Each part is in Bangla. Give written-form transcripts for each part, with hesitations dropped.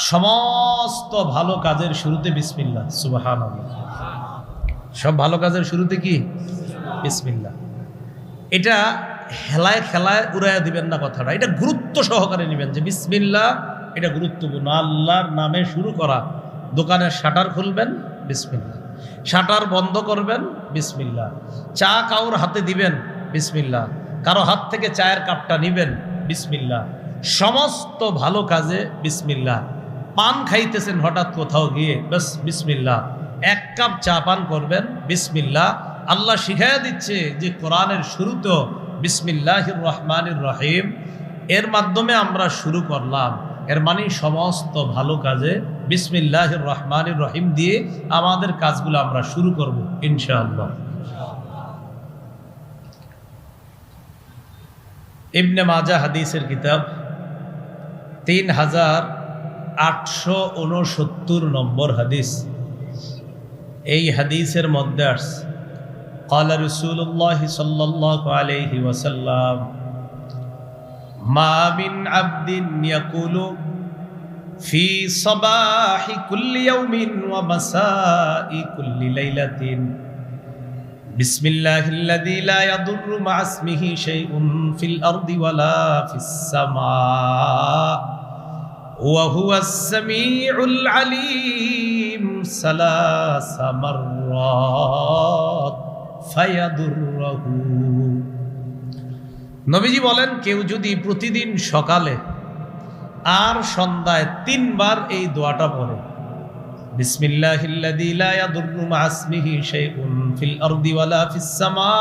সমস্ত ভালো কাজের শুরুতে বিসমিল্লাহ। সুবহানাল্লাহ। সব ভালো কাজের শুরুতে কি? বিসমিল্লাহ। এটা হেলায় খেলায় উড়াইয়া দিবেন না কথাটা, এটা গুরুত্ব সহকারে নেবেন যে বিসমিল্লাহ এটা গুরুত্বপূর্ণ। আল্লাহর নামে শুরু করা। দোকানের শাটার খুলবেন, বিসমিল্লাহ। শাটার বন্ধ করবেন, বিসমিল্লাহ। চা কাউর হাতে দিবেন, বিসমিল্লাহ। কারো হাত থেকে চায়ের কাপটা নিবেন, বিসমিল্লাহ। সমস্ত ভালো কাজে বিসমিল্লাহ। পান খাইতেছেন হঠাৎ কোথাও গিয়ে, বাস বিসমিল্লাহ। এক কাপ চা পান করবেন, বিসমিল্লাহ। আল্লাহ শিখাইয়া দিচ্ছে যে কোরআনের শুরুতেও বিসমিল্লাহির রহমানির রহিম, এর মাধ্যমে আমরা শুরু করলাম। এর মানে সমস্ত ভালো কাজে বিসমিল্লাহির রহমানির রহিম দিয়ে আমাদের কাজগুলো আমরা শুরু করব ইনশাআল্লাহ। ইবনে মাজাহ হাদিসের কিতাব 3869 নম্বর হাদিস। এই হাদিসের মধ্যে আসছে قال رسول الله صلى الله عليه وسلم ما من عبد يقول في صباح كل يوم ومساء كل ليلة بسم الله الذي لا يضر مع اسمه شيء في الأرض ولا في السماء وهو السميع العليم 3 مرات ফায়াদুরহু। নবীজি বলেন, কেউ যদি প্রতিদিন সকালে আর সন্ধ্যায় 3 বার এই দোয়াটা পড়ে, বিসমিল্লাহিল্লাযী লা ইয়াদুররু মা ইসমিহি শাইউন ফিল আরদি ওয়ালা ফিস সামা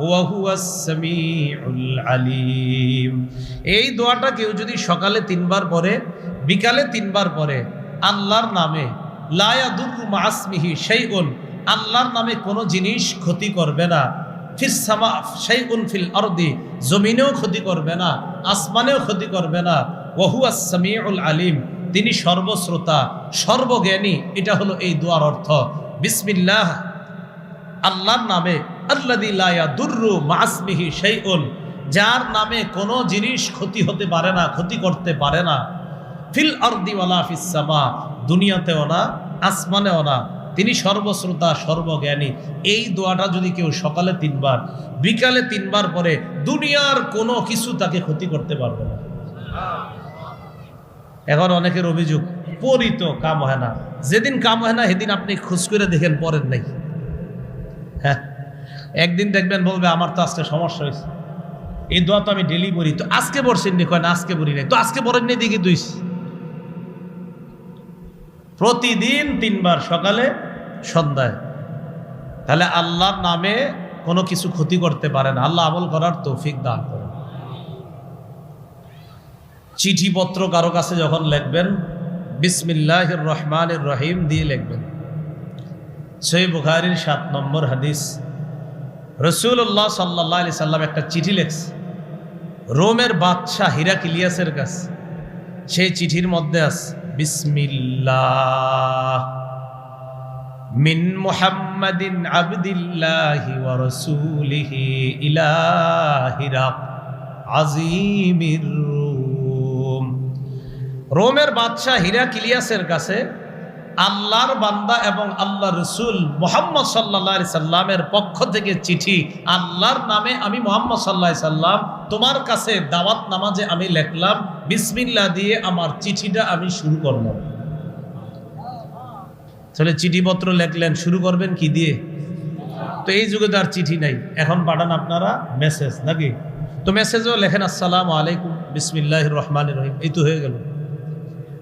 ওয়া হুয়াস সামিউল আলিম। এই দোয়াটা কেউ যদি সকালে 3 বার পড়ে, বিকালে 3 বার পড়ে, আল্লাহর নামে লা ইয়াদুররু মা ইসমিহি শাইউন, আল্লাহর নামে কোনো জিনিস ক্ষতি করবে না, ফিস সামা শাইউন ফিল আরদি, জমিনেও ক্ষতি করবে না, আসমানেও ক্ষতি করবে না, ওয়া হুয়াস সামিউল আলিম, তিনি সর্বশ্রোতা সর্বজ্ঞানী। এটা হলো এই দোয়ার অর্থ। বিসমিল্লাহ, আল্লাহর নামে, আল্লাযী লা ইয়াদুররু মা ইসমিহি শাইউন, যার নামে কোনো জিনিস ক্ষতি হতে পারে না, ক্ষতি করতে পারে না, ফিল আরদি ওয়ালা ফিস সামা, দুনিয়াতেও না আসমানেও না, তিনি সর্বশ্রোতা সর্বজ্ঞানী। এই দোয়াটা যদি কেউ সকালে 3 বার, বিকালে 3 বার পরে, দুনিয়ার কোনো কিছু তাকে ক্ষতি করতে পারবে না। এখন অনেকের অভিযোগ, পড়ি তো কাম হয় না। যেদিন কাম হয় না সেদিন আপনি খোঁজ করে দেখেন পড়েন নাই। হ্যাঁ, একদিন দেখবেন বলবে আমার তো আজকে সমস্যা হয়েছে, এই দোয়া তো আমি ডেলি পড়ি, তো আজকে পড়ছেন নি? কয় না, আজকে পড়ি নাই। তো আজকে পড়েন নি দেখি দুইস। প্রতিদিন 3 বার, সকালে সন্ধ্যায়। তাহলে আল্লাহর নামে কোনো কিছু ক্ষতি করতে পারে না। আল্লাহ আমল করার তৌফিক দান করেন। চিঠিপত্র কারো কাছে যখন লিখবেন, বিসমিল্লাহির রহমানির রহিম দিয়ে লিখবেন। সহিহ বুখারীর 7 নম্বর হাদিস, রাসূলুল্লাহ সাল্লাল্লাহু আলাইহি সাল্লাম একটা চিঠি লিখছে রোমের বাদশাহ হিরাক্লিয়াসের কাছে। সেই চিঠির মধ্যে আছে বিসমিল্লাহ মিন মুহাম্মাদিন আবদিল্লাহি ওয়া রাসূলিহি ইলা হিরাক আজিমির রুম। রোমের বাদশাহ হিরাক্লিয়াসের কাছে আল্লাহর বান্দা এবং আল্লাহ রসুল মুহাম্মদ সাল্লাল্লাহু আলাইহি সাল্লামের পক্ষ থেকে চিঠি। আল্লাহর নামে আমি মুহাম্মদ সাল্লাল্লাহু আলাইহি সাল্লাম তোমার কাছে দাওয়াত নামাজে আমি লিখলাম, বিসমিল্লাহ দিয়ে আমার চিঠিটা আমি শুরু করলাম। তাহলে চিঠিপত্র লিখলেন, শুরু করবেন কি দিয়ে? তো এই যুগে তো আর চিঠি নাই, এখন পাঠান আপনারা মেসেজ, নাকি? তো মেসেজও লেখেন আসসালামু আলাইকুম বিসমিল্লাহির রহমানির রহিম, এই তো হয়ে গেল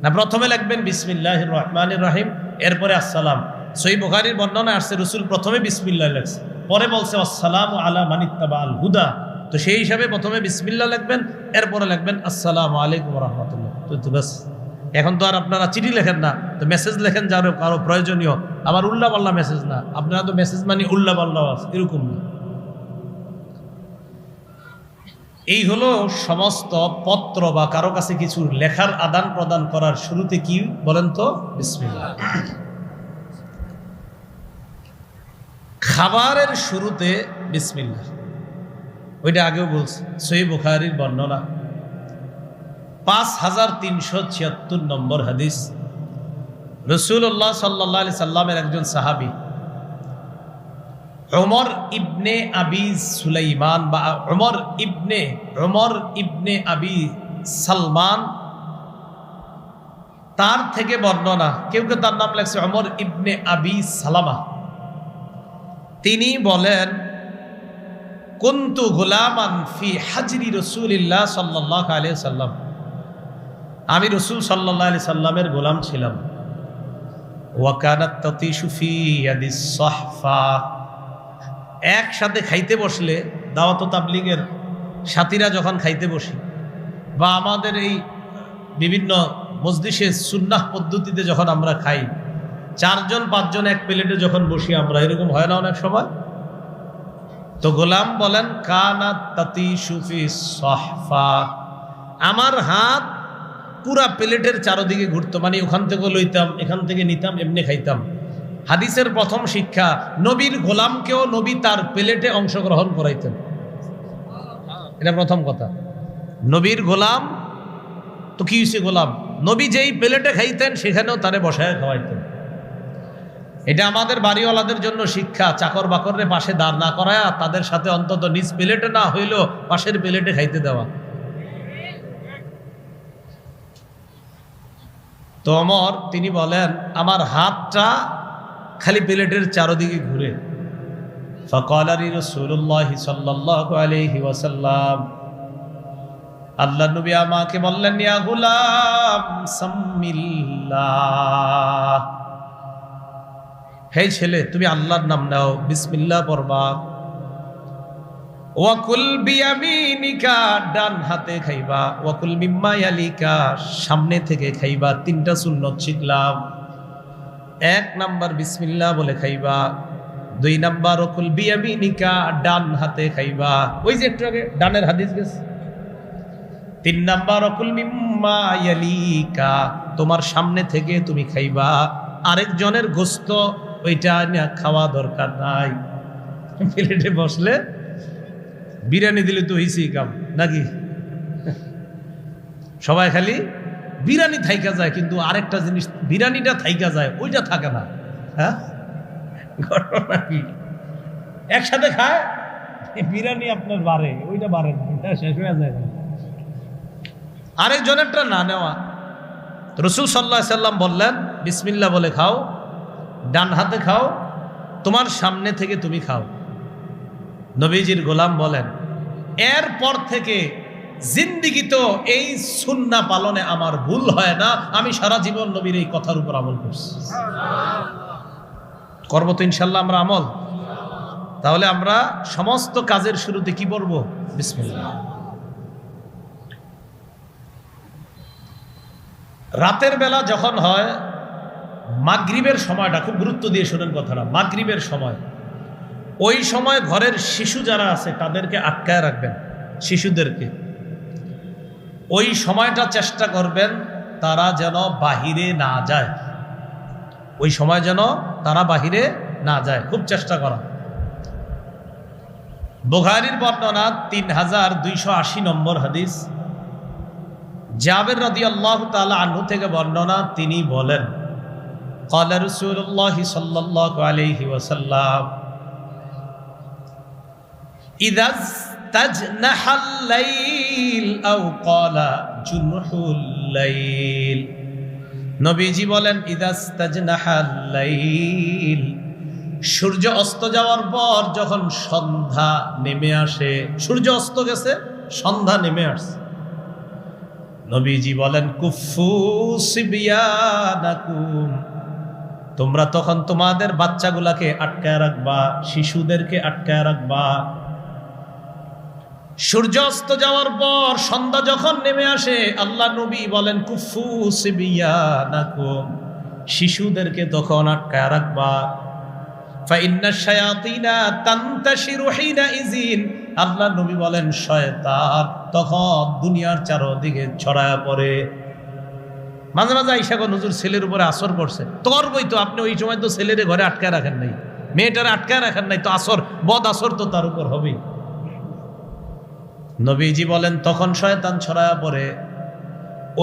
না? প্রথমে লিখবেন বিসমিল্লাহির রহমানির রহিম, এরপরে আসসালাম। সহিহ বুখারীর বর্ণনা আসছে রসুল প্রথমে বিসমিল্লাহ লেখছে, পরে বলছে আসসালামু আলা মান ইত্তাবাআল হুদা। তো সেই হিসাবে প্রথমে বিসমিল্লাহ লিখবেন, এরপরে লিখবেন আসসালামু আলাইকুম ওয়া রাহমাতুল্লাহ। তো বাস, এখন তো আর আপনারা চিঠি লেখেন না, তো মেসেজ লেখেন যারও কারো প্রয়োজনীয়। আমার উল্লা পাল্লা মেসেজ না, আপনারা তো মেসেজ মানে উল্লা পাল্লা আছে, এরকম না। এই হলো সমস্ত পত্র বা কারো কাছে কিছু লেখার আদান প্রদান করার শুরুতে কি বলেন তো? বিসমিল্লাহ। খাবারের শুরুতে বিসমিল্লাহ, ওইটা আগেও বলছি, সহিহ বুখারীর বর্ণনা। 5376 নম্বর হাদিস। রাসূলুল্লাহ সাল্লাল্লাহু আলাইহি সাল্লামের একজন সাহাবী উমর ইবনে আবি সুলাইমান বা উমর ইবনে আবি সালমান, তার থেকে বর্ণনা, কেউ কেউ তার নাম লেখছে উমর ইবনে আবি সালামা। তিনি বলেন, কুনতু গুলামান ফি হাজরি রাসূলিল্লাহ সাল্লাল্লাহু আলাইহি সাল্লাম, আমি রাসূল সাল্লাল্লাহু আলাইহি সাল্লামের গোলাম ছিলাম। ওয়া কানাত তাতিশু ফি ইয়াদিস সাহফা, একসাথে খাইতে বসলে, দাওয়াত ও তাবলীগের সাথীরা যখন খাইতে বসি বা আমাদের এই বিভিন্ন মজলিসে সুন্নাহ পদ্ধতিতে যখন আমরা খাই, 4 জন 5 জন এক প্লেটে যখন বসি আমরা, এরকম হয় না অনেক সময়? তো গোলাম বলেন, কানাত তাতিশু ফি সাহফা, আমার হাত পুরা প্লেটের চারদিকে ঘুরতো, মানে ওখান থেকে লইতাম, এখান থেকে নিতাম, এমনি খাইতাম। হাদিসের প্রথম শিক্ষা, নবীর গোলামকেও নবী তার প্লেটে অংশগ্রহণ করাইতেন। এটা প্রথম কথা। নবীর গোলাম তো কি হয়েছে, গোলাম নবী যেই প্লেটে খাইতেন সেখানেও তারে বসায় খাওয়াইতেন। এটা আমাদের বাড়িওয়ালাদের জন্য শিক্ষা, চাকর বাকররে পাশে দাঁড় না করায়া তাদের সাথে অন্তত নিজ প্লেটে না হইলেও পাশের প্লেটে খাইতে দেওয়া। তো ওমর তিনি বলেন, আমার হাতটা খালি প্লেটের চারদিকে ঘুরে। ফাকালা লি রাসূলুল্লাহি সাল্লাল্লাহু আলাইহি ওয়াসাল্লাম, আল্লাহর নবী আমাকে বললেন, ইয়া গুলাম সাম্মিল্লাহ, হে ছেলে তুমি আল্লাহর নাম নাও, বিসমিল্লাহ পড়বা। ওয়াকুল বিয়ামিনিকা, ডান হাতে খাইবা। ওয়াকুল মিম্মা ইয়ালিকা, সামনে থেকে খাইবা। 3টা সুন্নত শিখলাম। 1 নাম্বার বিসমিল্লাহ বলে খাইবা। 2 নাম্বার ওয়াকুল বিয়ামিনিকা, ডান হাতে খাইবা, ওই যে একটু আগে ডানের হাদিস গেছে। 3 নাম্বার ওয়াকুল মিম্মা ইয়ালিকা, তোমার সামনে থেকে তুমি খাইবা, আরেকজনের গোস্ত ওইটা না খাওয়া দরকার নাই। প্লেটে বসলে বিরিয়ানি দিলে তো হইছি কাম নাকি? সবাই খালি বিরিয়ানি থাইকা যায়, কিন্তু আরেকটা জিনিস বিরিয়ানিটা থাইকা যায়, ওইটা থাকে না। হ্যাঁ, ঘটনা কি? একসাথে খায়, বিরিয়ানি আপনার বাড়ে, ওইটা বাড়ে না, এটা শেষ হয়ে যায়। আরেকজনেরটা না নেওয়া। রাসূল সাল্লাল্লাহু আলাইহি সাল্লাম বললেন, বিসমিল্লাহ বলে খাও, ডান হাতে খাও, তোমার সামনে থেকে তুমি খাও। নবীজির গোলাম বলেন, এরপর থেকে জিন্দিগি তো এই সুন্নাহ পালনে আমার ভুল হয় না, আমি সারা জীবন নবীর এই কথার উপর আমল করছি। করবো তো ইনশাল্লাহ আমরা আমল। তাহলে আমরা সমস্ত কাজের শুরুতে কি বলবো? বিসমিল্লাহ। রাতের বেলা যখন হয়, মাগরিবের সময়টা খুব গুরুত্ব দিয়ে শোনেন কথাটা, মাগরিবের সময়, ওই সময় ঘরের শিশু যারা আছে তাদেরকে আটকায় রাখবেন। শিশুদেরকে ওই সময়টা চেষ্টা করবেন তারা যেন বাহিরে না যায়, ওই সময় যেন তারা বাহিরে না যায়, খুব চেষ্টা করা। বুখারীর বর্ণনা 3280 নম্বর হাদিস, জাবের রাদিয়াল্লাহু তাআলা আনহু থেকে বর্ণনা, তিনি বলেন, ক্বালা রাসূলুল্লাহ সাল্লাল্লাহু আলাইহি ওয়াসাল্লাম, ইযা তাজনাহাল লাইল আও ক্বালা জুনহুল লাইল, নবীজি বলেন, ইযা তাজনাহাল লাইল, সূর্য অস্ত যাওয়ার পর যখন সন্ধ্যা নেমে আসে, সূর্য অস্ত গেছে, সন্ধ্যা নেমে আসছে, নবীজি বলেন, কুফু সিবিয়ানাকুম, তোমরা তখন তোমাদের বাচ্চাগুলাকে আটকায় রাখবা, শিশুদেরকে আটকায় রাখবা। সূর্য অস্ত যাওয়ার পর সন্ধ্যা যখন নেমে আসে, আল্লাহ নবী বলেন, কুফু সিবিয়ানাকুম, শিশুদেরকে তখন আটকায় রাখবা। ফাইন্নাশ শায়াতিনা তানতাশিরু হিনাইযিন, আল্লাহ নবী বলেন, শয়তান তখন দুনিয়ার চারদিকে ছড়ায়া পড়ে। মাঝে মাঝে আইসা গো, হুজুর ছেলের উপরে আসর পড়ছে, তোর বই তো আপনি ওই সময় তো ছেলেরে ঘরে আটকায় রাখেন নাই, মেয়েটারে আটকায় রাখেন নাই, তো আসর বদ আসর তো তার উপর হবেই। নবীজি বলেন, তখন শয়তান ছড়ায়া পড়ে।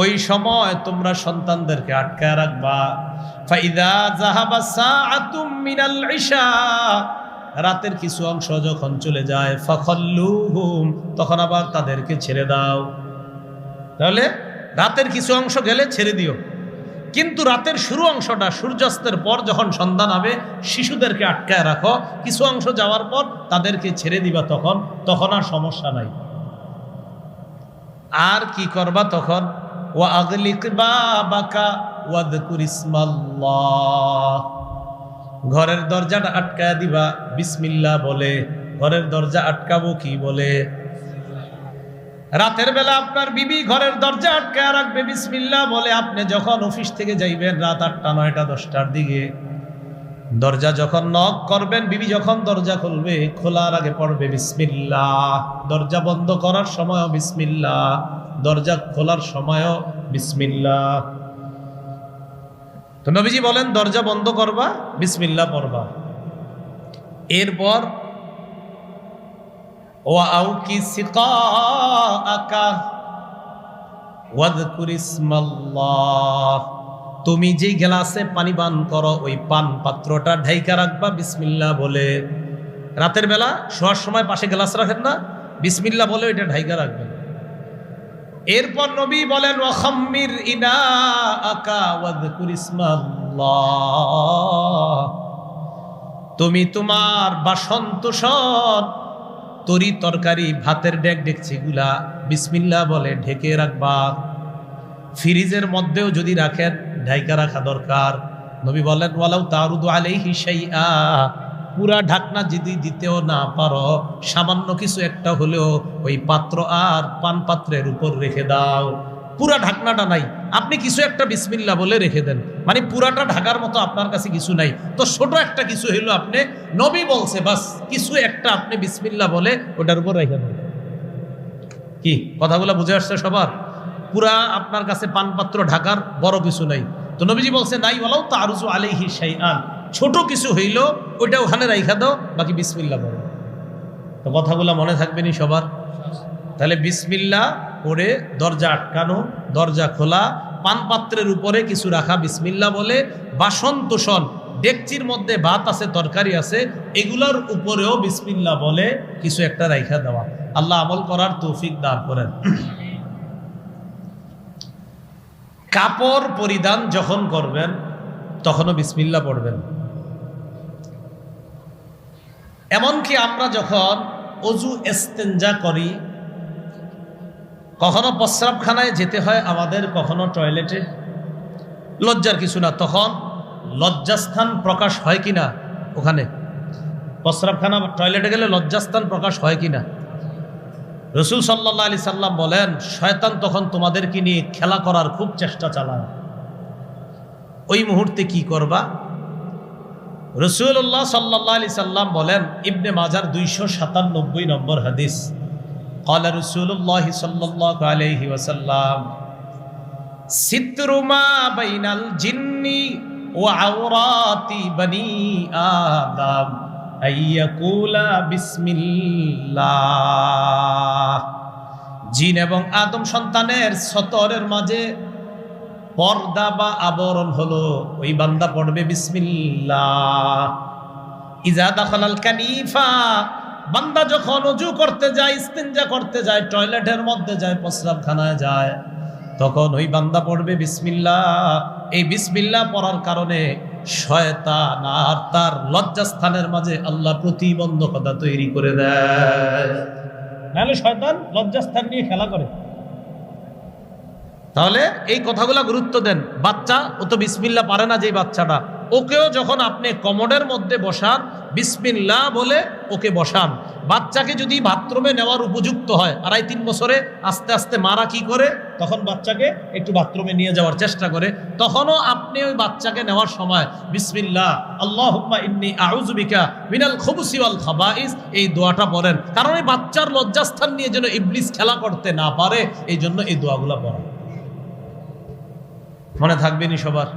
ওই সময় তোমরা সন্তানদেরকে আটকায় রাখবা। ফাইদা যাহাবা সাআতুম মিনাল ইশা, রাতের কিছু অংশ যখন চলে যায়, ফাখাল্লুহুম, তখন আবার তাদেরকে ছেড়ে দাও। তাহলে রাতের কিছু অংশ গেলে ছেড়ে দিও, কিন্তু রাতের শুরু অংশটা সূর্যাস্তের পর যখন সন্ধ্যা নামে শিশুদেরকে আটকায় রাখো, কিছু অংশ যাওয়ার পর তাদেরকে ছেড়ে দিবা, তখন আর সমস্যা নাই। আর কি করবা তখন? ওয়া আগলিক বাবাকা ওয়াযকুর ইসমাল্লাহ, ঘরের দরজাটা আটকায় দিবা বিসমিল্লাহ বলে। ঘরের দরজা আটকাবো কি বলে? রাতের বেলা আপনার বিবি ঘরের দরজা আটকায় রাখবে বিসমিল্লাহ বলে। আপনি যখন অফিস থেকে যাইবেন রাত 8টা 9টা 10টার দিকে, দরজা যখন নক করবেন, বিবি যখন দরজা খুলবে, খোলার আগে পড়বে বিসমিল্লাহ। দরজা বন্ধ করার সময়ও বিসমিল্লাহ, দরজা খোলার সময়ও বিসমিল্লাহ। তো নবীজি বলেন দরজা বন্ধ করবা, বিসমিল্লাহ পড়বা। এরপর ওয়াউকি সিকাআকা ওয়াযকুর ইসমাল্লাহ, তুমি যেই গ্লাসে পানি পান করো ওই পান পাত্রটা ঢাইকা রাখবা বিসমিল্লাহ বলে। রাতের বেলা শোয়ার সময় পাশে গ্লাস রাখেন না, বিসমিল্লাহ বলে ওইটা ঢাইকা রাখবেন। এরপর নবী বলেন ওয়াখাম্মির ইনাআকা ওয়াযকুর ইসমাল্লাহ, তুমি তোমার বাসন তোষণ তরি তরকারি ভাতের ডেক ডেকচিগুলা বিসমিল্লাহ বলে ঢেকে রাখবা। ফ্রিজের মধ্যেও যদি রাখেন ঢাইকা রাখা দরকার। নবী বলেন ওয়ালাউ তারুদু আলাইহি শাইআ, পুরা ঢাকনা যদি দিতেও না পারো, সামান্য কিছু একটা হলেও ওই পাত্র আর পান পাত্রের উপর রেখে দাও। পুরা ঢাকনাটা নাই, আপনি কিছু একটা বিসমিল্লাহ বলে রেখে দেন, মানে পুরাটা ঢাকার মতো আপনার কাছে কিছু নাই, তো ছোট একটা কিছু হইলো আপনি, নবী বলছে বাস কিছু একটা আপনি বিসমিল্লাহ বলে ওটার উপর রেখে দেন। কি কথাগুলো বুঝে আসছে সবার? পুরা আপনার কাছে পানপাত্র ঢাকার বড় কিছু নাই, তো নবীজি বলছে নাই ওয়ালাউ তারুজু আলাইহি শাইআন, ছোট কিছু হইলো ওইটা ওখানে রাইখা দাও, বাকি বিসমিল্লাহ বলো। তো কথাগুলো মনে থাকবেনি সবার? তাহলে বিসমিল্লাহ করে দরজা আটকানো, দরজা খোলা, পানপাত্রের উপরে কিছু রাখা বিসমিল্লাহ বলে, বাসন তোষণ ডেকচির মধ্যে ভাত আছে তরকারি আছে এগুলোর উপরেও বিসমিল্লাহ বলে কিছু একটা রাইখা দেওয়া। আল্লাহ আমল করার তৌফিক দান করেন। কাপড় পরিধান যখন করবেন তখনও বিসমিল্লাহ পড়বেন। এমনকি আমরা যখন অজু ইস্তেঞ্জা করি, কখনো প্রস্রাবখানায় যেতে হয় আমাদের, কখনো টয়লেটে, লজ্জার কিছু না, তখন লজ্জাস্থান প্রকাশ হয় কিনা ওখানে? প্রস্রাবখানা টয়লেটে গেলে লজ্জাস্থান প্রকাশ হয় কিনা? রসুল সাল্লাল্লাহু আলাইহি সাল্লাম বলেন শয়তান তখন তোমাদেরকে নিয়ে খেলা করার খুব চেষ্টা চালায়। ওই মুহূর্তে কি করবা? রাসূলুল্লাহ সাল্লাল্লাহু আলাইহি সাল্লাম বলেন, ইবনে মাজার 297 নম্বর হাদিস, ক্বালা রাসূলুল্লাহ সাল্লাল্লাহু আলাইহি ওয়াসাল্লাম সিতরু মা বাইনাল জিন্নি ওয়া আওরাতি বনি আদম আইয়াকুলা বিসমিল্লাহ, জিন এবং আদম সন্তানের সতরের মাঝে পর্দা বা আবরণ হলো ওই বান্দা পড়বে বিসমিল্লাহ। ইজা দাখালাল কানিফা, বান্দা যখন ওযু করতে যায়, ইস্তিনজা করতে যায়, টয়লেটের মধ্যে যায়, প্রস্রাবখানায় যায়, তখন ওই বান্দা পড়বে বিসমিল্লাহ। এই বিসমিল্লাহ পড়ার কারণে শয়তান আর তার লজ্জাস্থানের মাঝে আল্লাহ প্রতিবন্ধকতা তৈরি করে দেয়, নাহলে শয়তান লজ্জাস্থান নিয়ে খেলা করে। তাহলে এই কথাগুলো গুরুত্ব দেন। বাচ্চা ও তো বিসমিল্লাহ পারে না, যেই বাচ্চাটা, ওকেও যখন আপনি কমোডের মধ্যে বসান বিসমিল্লাহ বলে ওকে বসান। বাচ্চাকে যদি বাথরুমে নেওয়ার উপযুক্ত হয় 2.5-3 বছরে, আস্তে আস্তে মারা কি করে তখন বাচ্চাকে একটু বাথরুমে নিয়ে যাওয়ার চেষ্টা করে, তখনও আপনি ওই বাচ্চাকে নেওয়ার সময় বিসমিল্লাহ আল্লাহুম্মা ইন্নী আউযু বিকা মিনাল খুবুসি ওয়াল খাবাইস এই দোয়াটা পড়েন, কারণ এই বাচ্চার লজ্জাস্থান নিয়ে যেন ইবলিস খেলা করতে না পারে, এই জন্য এই দোয়াগুলো পড়া। মনে থাকবেনি সবার?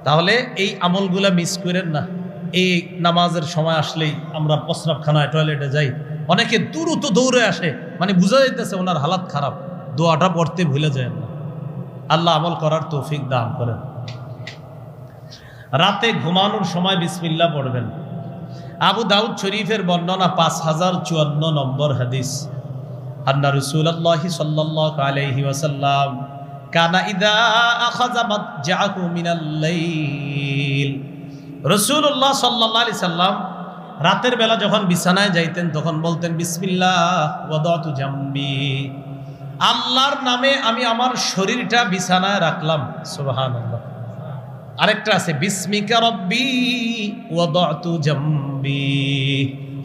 তাহলে এই আমলগুলা মিস করেন না। এই নামাজের সময় আসলেই আমরা প্রস্রাবখানায় টয়লেটে যাই, অনেকে দ্রুত দৌড়ে আসে, মানে বোঝা যাইতেছে ওনার হালাত খারাপ, দোয়াটা পড়তে ভুলে যায় না। আল্লাহ আমল করার তৌফিক দান করেন। রাতে ঘুমানোর সময় বিসমিল্লাহ পড়বেন। আবু দাউদ শরীফের বর্ণনা 5054 নম্বর হাদিস। আন্না রাসূলুল্লাহি সাল্লাল্লাহু আলাইহি ওয়াসাল্লাম কানা ইযা আখাযা মাতজাহু মিনাল লাইল, রাসূলুল্লাহ সাল্লাল্লাহু আলাইহি সাল্লাম রাতের বেলা যখন বিছানায় যাইতেন তখন বলতেন বিসমিল্লাহ ওয়াদাতু জামবি, আল্লাহর নামে আমি আমার শরীরটা বিছানায় রাখলাম। সুবহানাল্লাহ। আরেকটা আছে বিসমিকা রব্বি ওয়াদাতু জামবি,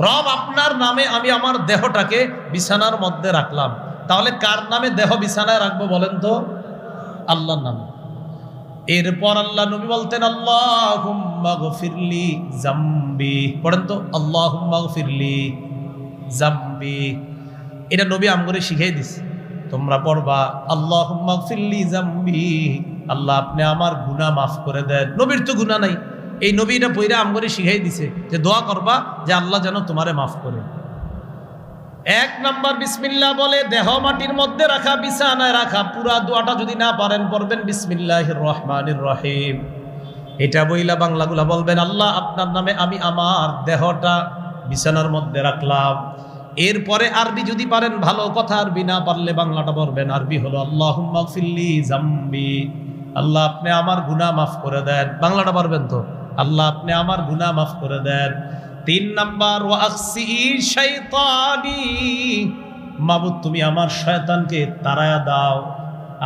রব আপনার নামে আমি আমার দেহটাকে বিছানার মধ্যে রাখলাম। তাহলে কার নামে দেহ বিছানায় রাখবো বলেন তো? আল্লাহর নামে। এরপর আল্লাহ নবী বলতেন আল্লাহুম্মা গফিরলি জামবি, পড়েন তো আল্লাহুম্মা গফিরলি জামবি। এটা নবী আমগরে শিখিয়ে দিছে, তোমরা পড়বা আল্লাহুম্মা গফিরলি জামবি, আল্লাহ আপনি আমার গুনাহ মাফ করে দেন। নবীর তো গুনাহ নাই, এই নবী এটা পইরা আমগরে শিখিয়ে দিছে যে দোয়া করবা যে আল্লাহ যেন তোমারে মাফ করে। এক নাম্বার বিসমিল্লাহ বলে দেহ মাটির মধ্যে রাখা, বিছানায় রাখা। পুরা দোয়াটা যদি না পারেন পড়বেন বিসমিল্লাহির রহমানির রহিম। এটা বইলা বাংলাগুলা বলবেন আল্লাহ আপনার নামে আমি আমার দেহটা বিছানার মধ্যে রাখলাম। এরপরে আরবি যদি পারেন ভালো কথা, আরবি না পারলে বাংলাটা পড়বেন। আরবি হলো আল্লাহুম্মা গফিরলি জামবি, আল্লাহ আপনি আমার গুনাহ মাফ করে দেন। বাংলাটা পারবেন তো? আল্লাহ আপনি আমার গুনাহ মাফ করে দেন। 3 নাম্বার ওয়া আকসি শাইতানি, মাবুদ তুমি আমার শয়তানকে তাড়ায়া দাও,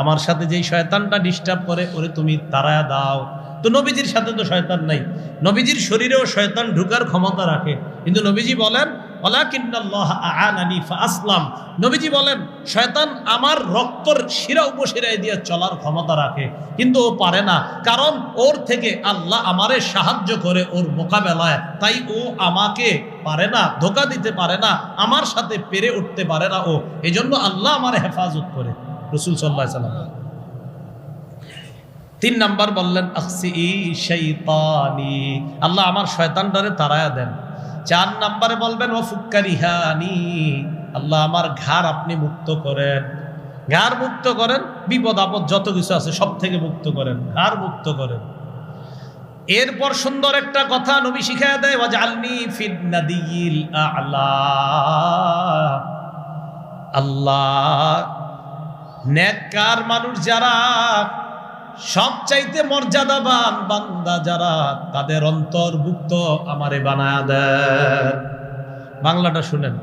আমার সাথে যেই শয়তানটা ডিস্টার্ব করে ওরে তুমি তাড়ায়া দাও। তো নবীজির সাথে তো শয়তান নাই, নবীজির শরীরেও শয়তান ঢুকার ক্ষমতা রাখে, কিন্তু নবীজি বলেন ওয়ালাকিন্নাল্লাহ আ'আনানি ফাআসলাম, নবীজি বলেন শয়তান আমার রক্তর শিরা উপশিরায় দিয়ে চলার ক্ষমতা রাখে, কিন্তু ও পারে না, কারণ ওর থেকে আল্লাহ আমারে সাহায্য করে ওর মোকাবেলায়, তাই ও আমাকে পারে না, ধোঁকা দিতে পারে না, আমার সাথে পেরে উঠতে পারে না ও, এজন্য আল্লাহ আমারে হেফাজত করে। রাসূল সাল্লাল্লাহু আলাইহি ওয়াসাল্লাম 3 নাম্বার বললেন আকসি শাইতানি, আল্লাহ আমার শয়তানটারে তাড়ায়া দেন। 4 নাম্বারে বলবেন ও ফুক্কারিহানি, আল্লাহ আমার ঘাড় আপনি মুক্ত করেন, ঘাড় মুক্ত করেন, বিপদ আপদ যত কিছু আছে সব থেকে মুক্ত করেন, ঘাড় মুক্ত করেন। এরপর সুন্দর একটা কথা নবী শিখায়া দেয় ওয়াজআলনি ফিন নাদিয়িল আ'লা, আল্লাহ নেককার মানুষ যারা, সবচাইতে মর্যাদাবান বান্দা যারা, তাদের অন্তর্ভুক্ত আমারে বানায়া দেন। বাংলাটা শুনেন,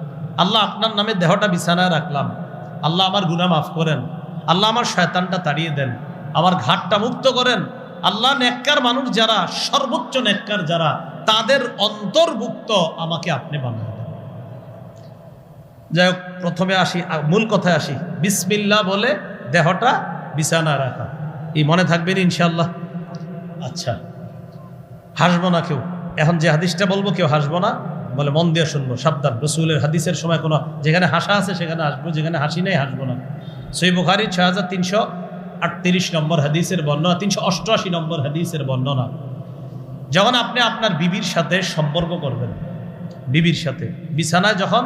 আল্লাহ আপনার নামে দেহটা বিছানায় রাখলাম, আল্লাহ আমার গুনাহ মাফ করেন, আল্লাহ আমার শয়তানটা তাড়িয়ে দেন, আমার ঘাটটা মুক্ত করেন। আল্লাহ নেককার মানুষ যারা, সর্বোচ্চ নেককার যারা, তাদের অন্তর্ভুক্ত আমাকে আপনি বানায়া দেন। যাই হোক, প্রথমে আসি, মূল কথায় আসি, বিসমিল্লাহ বলে দেহটা বিছানায় রাখা, এই মনে থাকবেন ইনশাআল্লাহ। আচ্ছা, হাসবো না কেউ, এখন যে হাদিসটা বলবো কেউ হাসবো না, বলে মন দিয়ে শুনবো, সাবধান। রাসূলের হাদিসের সময় কোনো যেখানে হাসা আছে সেখানে হাসবো, যেখানে হাসি নেই হাসবো না। সহিহ বুখারী 6338 নম্বর হাদিসের বর্ণনা, 388 নম্বর হাদিসের বর্ণনা। যখন আপনি আপনার বিবির সাথে সম্পর্ক করবেন, বিবির সাথে বিছানায় যখন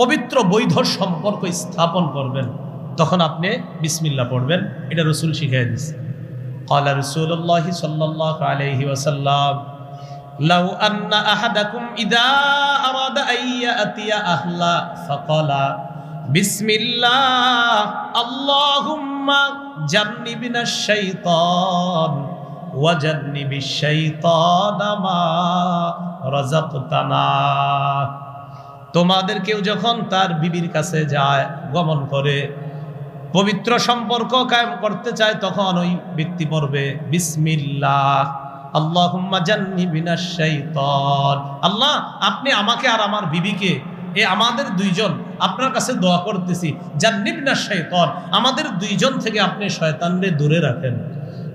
পবিত্র বৈধ সম্পর্ক স্থাপন করবেন, তখন আপনি বিসমিল্লাহ পড়বেন। এটা রাসূল শিখিয়ে দিয়েছে। قال رسول الله صلى الله عليه وسلم لو أن أحدكم إذا أراد أن يأتي أهله فقال بسم الله اللهم جنبنا الشيطان وجنب الشيطان ما رزقتنا। তোমাদের কেউ যখন তার বিবির কাছে যায়, গমন করে, পবিত্র সম্পর্ক কায়েম করতে চায়, তখন ওই ব্যক্তি পড়বে বিসমিল্লাহ আল্লাহুম্মা জান্নিবিনাশ শাইতান, আল্লাহ আপনি আমাকে আর আমার বিবিকে, আমাদের দুইজন আপনার কাছে দোয়া করতেছি, জান্নিবিনাশ শাইতান, আমাদের দুইজন থেকে আপনি শয়তানকে দূরে রাখেন।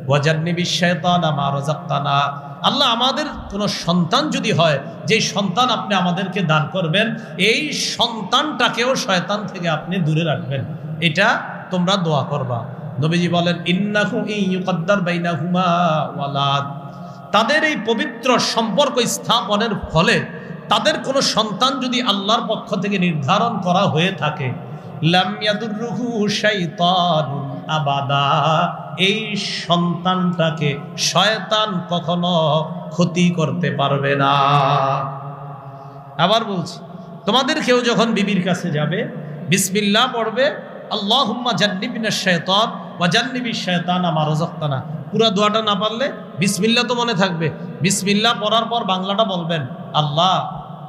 ওয়া জান্নিবিশ শাইতানা মা রাযাকতানা, আল্লাহ আমাদের কোনো সন্তান যদি হয়, যে সন্তান আপনি আমাদেরকে দান করবেন, এই সন্তানটাকেও শয়তান থেকে আপনি দূরে রাখবেন। এটা তোমরা দোয়া করবা। নবীজি বলেন ইন্নাহু ইয়ুকাদ্দার বাইনাহুমা ওয়ালাদ, তাদের এই পবিত্র সম্পর্ক স্থাপনের ফলে তাদের কোনো সন্তান যদি আল্লাহর পক্ষ থেকে নির্ধারণ করা হয়ে থাকে, লাম ইয়াদুররুহু শাইতানুন আবাদা, এই সন্তানটাকে শয়তান কখনো ক্ষতি করতে পারবে না। আবার বলছি, তোমাদের কেউ যখন বিবির কাছে যাবে বিসমিল্লাহ পড়বে, আল্লাহুম্মা জান্নিবিনাশ শাইতান ওয়া জান্নিবিশ শাইতানা মা রাযাকতানা। পুরো দোয়াটা না পারলে বিসমিল্লাহ তো মনে থাকবে, বিসমিল্লাহ পড়ার পর বাংলাটা বলবেন, আল্লাহ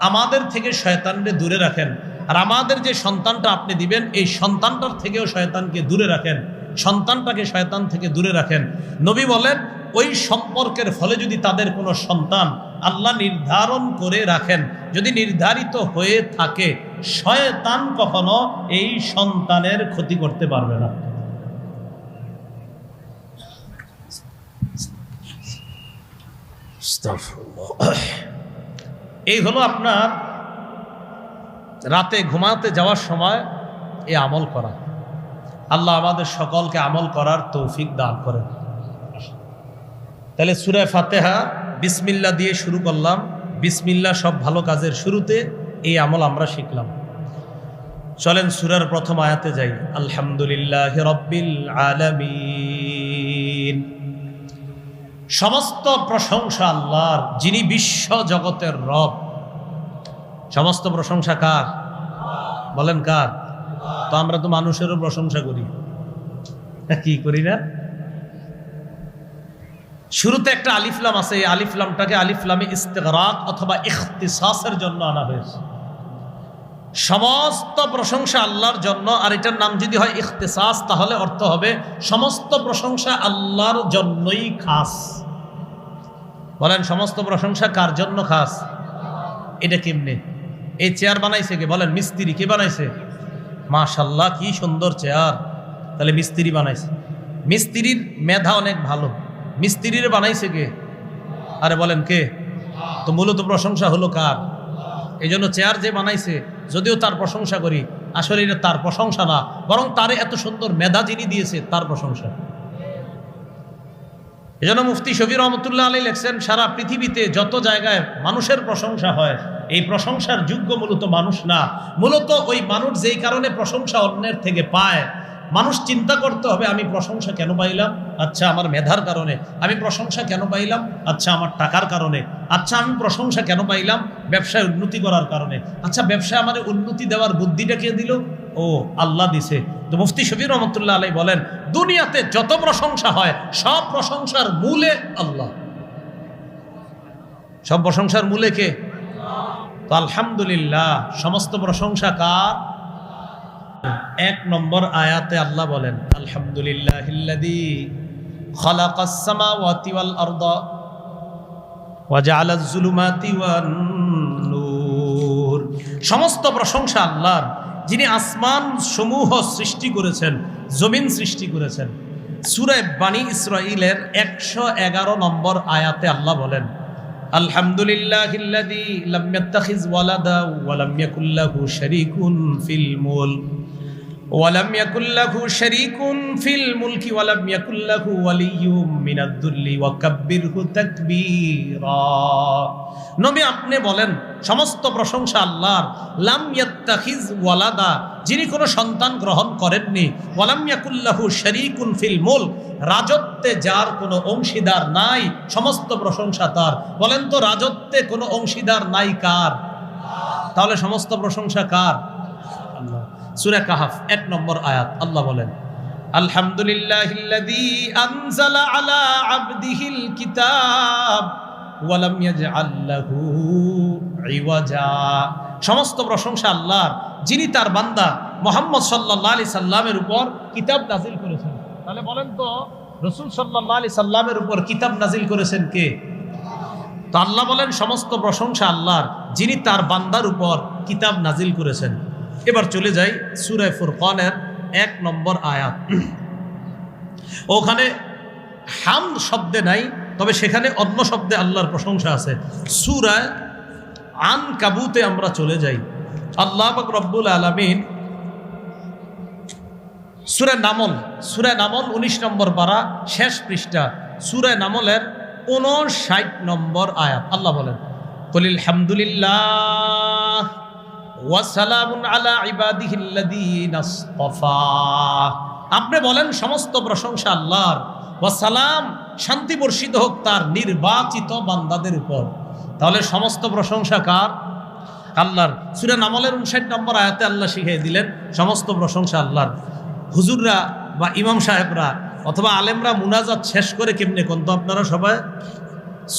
আমাদের থেকে শয়তানকে দূরে রাখেন, আর আমাদের যে সন্তানটা আপনি দিবেন এই সন্তানটার থেকেও শয়তানকে দূরে রাখেন, সন্তানটাকে শয়তান থেকে দূরে রাখেন। নবী বলেন ওই সম্পর্কের ফলে যদি তাদের কোনো সন্তান আল্লাহ নির্ধারণ করে রাখেন, যদি নির্ধারিত হয়ে থাকে, শয়তান কখনো এই সন্তানের ক্ষতি করতে পারবে না। এই হলো আপনার রাতে ঘুমাতে যাওয়ার সময় এই আমল করা। আল্লাহ আমাদের সকলকে আমল করার তৌফিক দান করেন। তাহলে সূরা ফাতিহা বিসমিল্লাহ দিয়ে শুরু করলাম। বিসমিল্লাহ সব ভালো কাজের শুরুতে, এই আমল আমরা শিখলাম। চলেন সূরার প্রথম আয়াতে যাই। আলহামদুলিল্লাহি রাব্বিল আলামিন। সমস্ত প্রশংসা আল্লাহর, যিনি বিশ্ব জগতের রব। সমস্ত প্রশংসা কার? বলেন কার? তো আমরা তো মানুষেরও প্রশংসা করি, কি করি না? শুরুতে একটা আলিফলাম আছে, এই আলিফলামটাকে আলিফলামে ইস্তিগরাক অথবা ইখতিসাসের জন্য আনা হয়েছে। সমস্ত প্রশংসা আল্লাহর জন্য, আর এটার নাম যদি হয় ইখতিসাস তাহলে অর্থ হবে সমস্ত প্রশংসা আল্লাহর জন্যই খাস। বলেন সমস্ত প্রশংসা কার জন্য খাস? এটা কেমনে? এই চেয়ার বানাইছে কে? বলেন মিস্ত্রি। কে বানাইছে? মাশাআল্লাহ কি সুন্দর চেয়ার। তাহলে মিস্ত্রি বানাইছে। মিস্ত্রির মেধা অনেক ভালো। মিস্ত্রির বানাইছে কে? আরে বলেন কে? তো মূলত প্রশংসা হলো কার? এই জন্য চেয়ার যে বানাইছে, যদিও তার প্রশংসা করি, আসলে এটা তার প্রশংসা না, বরং তারে এত সুন্দর মেধা যিনি দিয়েছে তার প্রশংসা। এই জন্য মুফতি শফি রহমতুল্লাহ আলাইহি লেখছেন, সারা পৃথিবীতে যত জায়গায় মানুষের প্রশংসা হয়, এই প্রশংসার যোগ্য মূলত মানুষ না, মূলত ওই মানুষ যেই কারণে প্রশংসা অন্যের থেকে পায়। মানুষ চিন্তা করতে হবে, আমি প্রশংসা কেন পাইলাম? আচ্ছা আমার মেধার কারণে। আমি প্রশংসা কেন পাইলাম? আচ্ছা আমার টাকার কারণে। আচ্ছা আমি প্রশংসা কেন পাইলাম? ব্যবসায় উন্নতি করার কারণে। আচ্ছা ব্যবসায় আমার উন্নতি দেওয়ার বুদ্ধিটা কে দিল? ও আল্লাহ দিছে। তো মুফতি শফি রহমতুল্লাহ আলাইহি বলেন, দুনিয়াতে যত প্রশংসা হয় সব প্রশংসার মূলে আল্লাহ। সব প্রশংসার মূলে কে? তো আলহামদুলিল্লাহ সমস্ত প্রশংসা কার? এক নম্বর আয়াতে আল্লাহ বলেন, আলহামদুলিল্লাহিল্লাযী খালাকাস সামাওয়াতি ওয়াল আরদা ওয়া জাআলাজ যুলুমাতি ওয়ান নূর। সমস্ত প্রশংসা আল্লাহর, যিনি আসমান সমূহ সৃষ্টি করেছেন, জমিন সৃষ্টি করেছেন। সূরা বানী ইসরাঈলের 111 নম্বর আয়াতে আল্লাহ বলেন, আলহামদুলিল্লাহিল্লাযী লাম ইয়াত্তাখিজ ওয়ালাদা ওয়া লাম ইয়াকুল লাহু শারীকুন ফিল মুলক ওয়া লাম ইয়াকুল লাহু শারীকুন ফিল মুলকি ওয়া লাম ইয়াকুল লাহু ওয়ালিয়্যুম মিনাদ-দুল্লি ওয়া কাব্বিরহু তাকবীরা। নবী আপনি বলেন সমস্ত প্রশংসা আল্লাহর। লাম ইয়াত্তাখিজ ওয়ালাদা, যিনি কোনো সন্তান গ্রহণ করেননি। ওয়া লাম ইয়াকুল লাহু শারীকুন ফিল মুলক, রাজত্বে যার কোনো অংশীদার নাই, সমস্ত প্রশংসা তার। বলেন তো রাজত্বে কোনো অংশীদার নাই কার? তাহলে সমস্ত প্রশংসা কার? আল্লাহ। সূরা কাহফ 1 নম্বর আয়াত আল্লাহ বলেন, আলহামদুলিল্লাহিল্লাযী আনজালা আলা আবদিহিল কিতাব ওয়া লাম ইয়াজআল লাহু ইওয়াজা। সমস্ত প্রশংসা আল্লাহর, যিনি তার বান্দা মুহাম্মদ সাল্লাল্লাহু আলাইহি সাল্লামের উপর কিতাব নাজিল করেছেন। তাহলে বলেন তো রাসূল সাল্লাল্লাহু আলাইহি সাল্লামের উপর কিতাব নাজিল করেছেন কে? তো আল্লাহ বলেন সমস্ত প্রশংসা আল্লাহর, যিনি তার বান্দার উপর কিতাব নাজিল করেছেন। এবার চলে যাই সূরা ফুরকানের 1 নম্বর আয়াত। ওখানে হামদ শব্দে নাই, তবে সেখানে অন্য শব্দে আল্লাহর প্রশংসা আছে। সূরা আনকাবুতে আমরা চলে যাই। আল্লাহ পাক রব্বুল আলামিন সূরা নামল 19 নম্বর পারা শেষ পৃষ্ঠা, সূরা নামলের 59 নম্বর আয়াত আল্লাহ বলেন, কুলিল হামদুলিল্লাহ ওয়া সালামুন আলা ইবাদিহিল্লাযীনা ইসতাফা। আপনি বলেন সমস্ত প্রশংসা আল্লাহর, ওয়া সালাম, শান্তি বর্ষিত হোক তার নির্বাচিত বান্দাদের উপর। তাহলে সমস্ত প্রশংসা কার? আল্লাহর। সূরা নামলের 59 নম্বর আয়াতে আল্লাহ শিখিয়ে দিলেন সমস্ত প্রশংসা আল্লাহর। হুজুররা বা ইমাম সাহেবরা অথবা আলেমরা মুনাজাত শেষ করে কেমনে কোন তো আপনারা সবাই